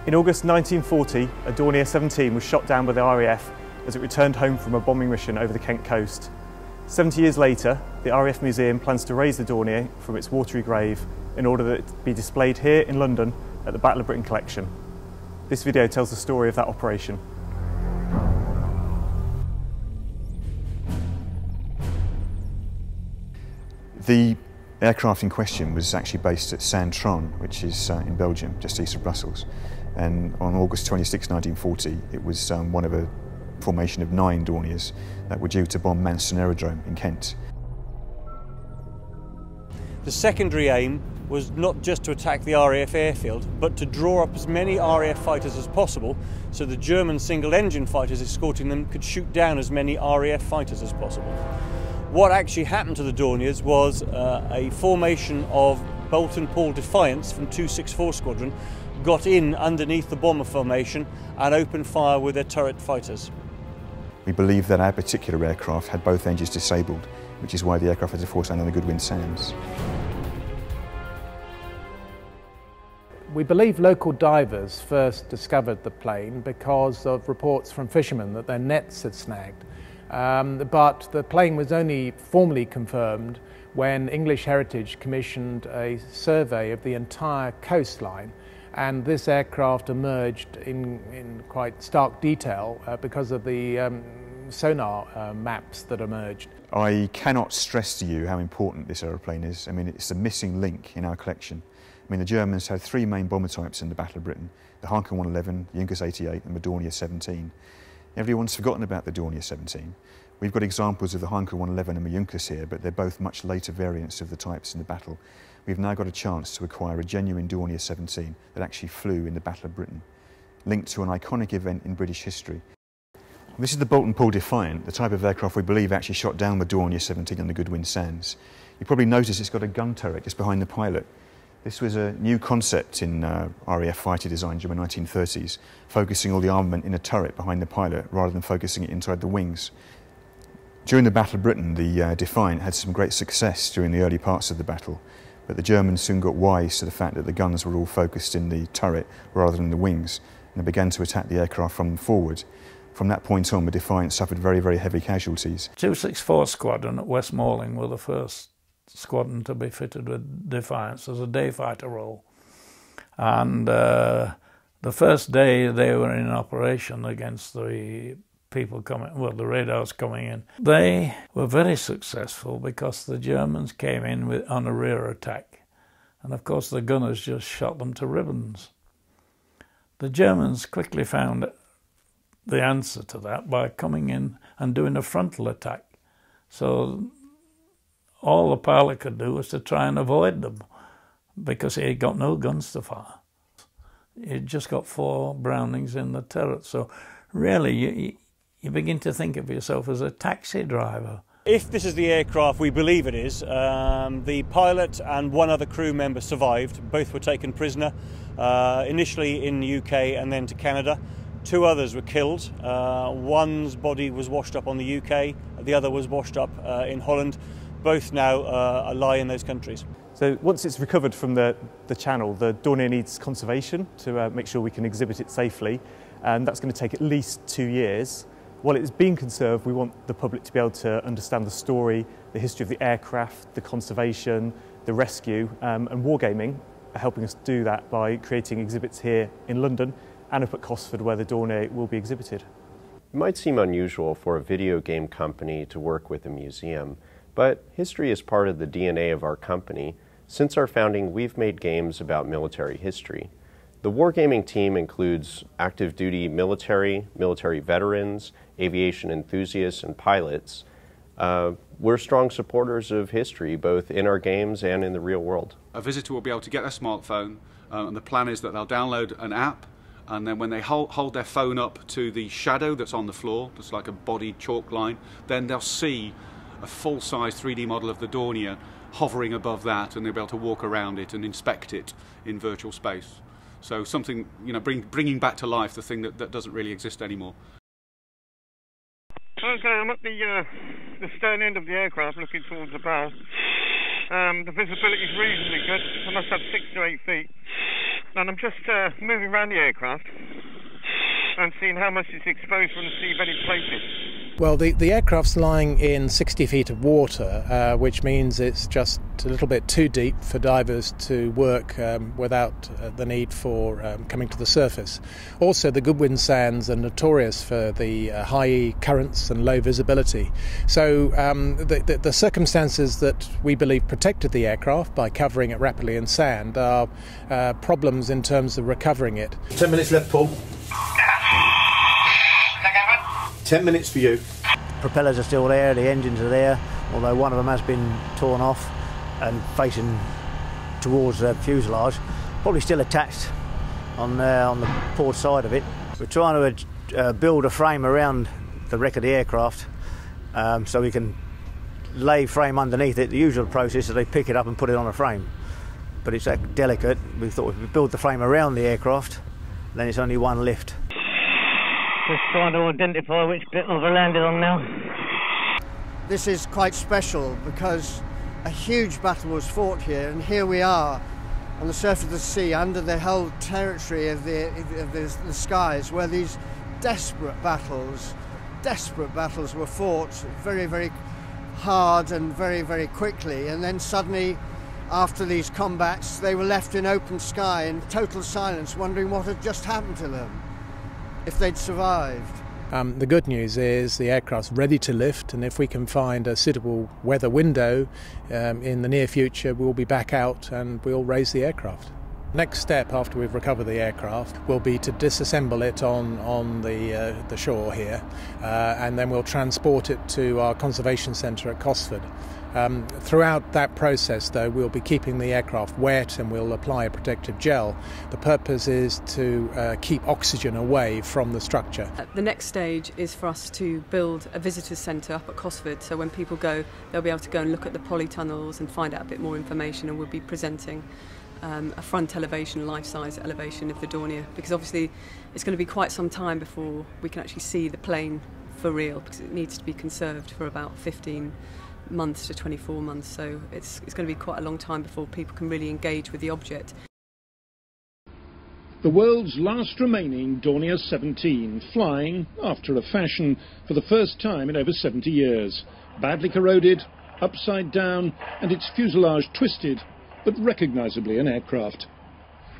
In August 1940, a Dornier 17 was shot down by the RAF as it returned home from a bombing mission over the Kent coast. 70 years later, the RAF Museum plans to raise the Dornier from its watery grave in order that it be displayed here in London at the Battle of Britain collection. This video tells the story of that operation. The aircraft in question was actually based at Saint-Tron, which is in Belgium, just east of Brussels. And on August 26, 1940, it was one of a formation of 9 Dorniers that were due to bomb Manston Aerodrome in Kent. The secondary aim was not just to attack the RAF airfield, but to draw up as many RAF fighters as possible, so the German single-engine fighters escorting them could shoot down as many RAF fighters as possible. What actually happened to the Dorniers was a formation of Boulton Defiants from 264 Squadron got in underneath the bomber formation and opened fire with their turret fighters. We believe that our particular aircraft had both engines disabled, which is why the aircraft had to force down on the Goodwin Sands. We believe local divers first discovered the plane because of reports from fishermen that their nets had snagged. But the plane was only formally confirmed when English Heritage commissioned a survey of the entire coastline, and this aircraft emerged in quite stark detail because of the sonar maps that emerged. I cannot stress to you how important this aeroplane is. I mean, it's a missing link in our collection. I mean, the Germans had 3 main bomber types in the Battle of Britain: the Heinkel 111, the Junkers 88 and the Dornier 17. Everyone's forgotten about the Dornier 17. We've got examples of the Heinkel 111 and the Junkers here, but they're both much later variants of the types in the battle. We've now got a chance to acquire a genuine Dornier 17 that actually flew in the Battle of Britain, linked to an iconic event in British history. This is the Boulton Defiant, the type of aircraft we believe actually shot down the Dornier 17 on the Goodwin Sands. You probably notice it's got a gun turret just behind the pilot. This was a new concept in RAF fighter design during the 1930s, focusing all the armament in a turret behind the pilot rather than focusing it inside the wings. During the Battle of Britain, the Defiant had some great success during the early parts of the battle, but the Germans soon got wise to the fact that the guns were all focused in the turret rather than the wings, and they began to attack the aircraft from forward. From that point on, the Defiant suffered very, very heavy casualties. 264 Squadron at Westmoreland were the first squadron to be fitted with Defiants as a day fighter role. And the first day they were in operation against the people coming, well, the radars coming in, they were very successful because the Germans came in on a rear attack. And of course the gunners just shot them to ribbons. The Germans quickly found the answer to that by coming in and doing a frontal attack. So all the pilot could do was to try and avoid them because he had got no guns to fire. He'd just got 4 Brownings in the turret. So really you begin to think of yourself as a taxi driver. If this is the aircraft we believe it is, the pilot and 1 other crew member survived. Both were taken prisoner, initially in the UK and then to Canada. 2 others were killed. One's body was washed up on the UK, the other was washed up in Holland. Both now lie in those countries. So once it's recovered from the channel, the Dornier needs conservation to make sure we can exhibit it safely, and that's going to take at least 2 years. While it's being conserved, we want the public to be able to understand the story, the history of the aircraft, the conservation, the rescue, and Wargaming are helping us do that by creating exhibits here in London and up at Cosford, where the Dornier will be exhibited. It might seem unusual for a video game company to work with a museum, but history is part of the DNA of our company. Since our founding, we've made games about military history. The Wargaming team includes active duty military veterans, aviation enthusiasts, and pilots. We're strong supporters of history, both in our games and in the real world. A visitor will be able to get their smartphone, and the plan is that they'll download an app, and then when they hold their phone up to the shadow that's on the floor, that's like a body chalk line, then they'll see a full-size 3D model of the Dornier hovering above that, and they'll be able to walk around it and inspect it in virtual space. So something, you know, bringing back to life the thing that doesn't really exist anymore. Okay, I'm at the stern end of the aircraft looking towards the bow. The visibility is reasonably good. I must have 6 to 8 feet. And I'm just moving around the aircraft and seeing how much it's exposed from the seabed in places. Well, the aircraft's lying in 60 feet of water, which means it's just a little bit too deep for divers to work without the need for coming to the surface. Also, the Goodwin Sands are notorious for the high currents and low visibility. So the circumstances that we believe protected the aircraft by covering it rapidly in sand are problems in terms of recovering it. 10 minutes left, Paul. 10 minutes for you. Propellers are still there, the engines are there, although one of them has been torn off and facing towards the fuselage, probably still attached on the port side of it. We're trying to build a frame around the wreck of the aircraft so we can lay frame underneath it. The usual process is they pick it up and put it on a frame, but it's that delicate. We thought if we build the frame around the aircraft, then it's only one lift. Just trying to identify which bit we've landed on now. This is quite special because a huge battle was fought here, and here we are on the surface of the sea under the whole territory of the skies, where these desperate battles were fought very, very hard and very, very quickly, and then suddenly after these combats they were left in open sky in total silence, wondering what had just happened to them, if they'd survived. The good news is the aircraft's ready to lift, and if we can find a suitable weather window in the near future, we'll be back out and we'll raise the aircraft. Next step after we've recovered the aircraft will be to disassemble it on the shore here, and then we'll transport it to our conservation centre at Cosford. Throughout that process, though, we'll be keeping the aircraft wet and we'll apply a protective gel. The purpose is to keep oxygen away from the structure. The next stage is for us to build a visitors centre up at Cosford, so when people go, they'll be able to go and look at the polytunnels and find out a bit more information, and we'll be presenting a front elevation, life-size elevation of the Dornier, because obviously it's going to be quite some time before we can actually see the plane for real, because it needs to be conserved for about 15 months to 24 months, so it's going to be quite a long time before people can really engage with the object. The world's last remaining Dornier 17, flying, after a fashion, for the first time in over 70 years. Badly corroded, upside down, and its fuselage twisted, but recognisably an aircraft.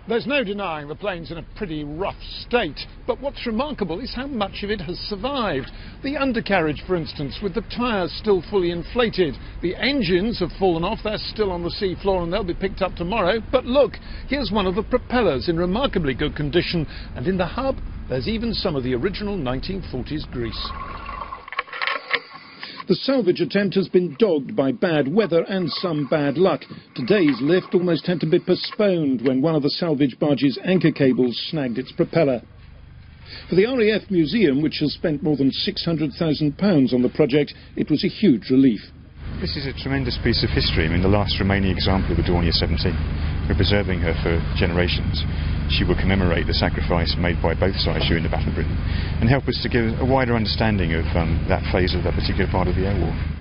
There's no denying the plane's in a pretty rough state, but what's remarkable is how much of it has survived. The undercarriage, for instance, with the tyres still fully inflated. The engines have fallen off, they're still on the sea floor and they'll be picked up tomorrow. But look, here's one of the propellers in remarkably good condition, and in the hub there's even some of the original 1940s grease. The salvage attempt has been dogged by bad weather and some bad luck. Today's lift almost had to be postponed when one of the salvage barge's anchor cables snagged its propeller. For the RAF Museum, which has spent more than £600,000 on the project, it was a huge relief. This is a tremendous piece of history. I mean, the last remaining example of the Dornier 17. We're preserving her for generations. She will commemorate the sacrifice made by both sides during the Battle of Britain and help us to give a wider understanding of that phase of that particular part of the air war.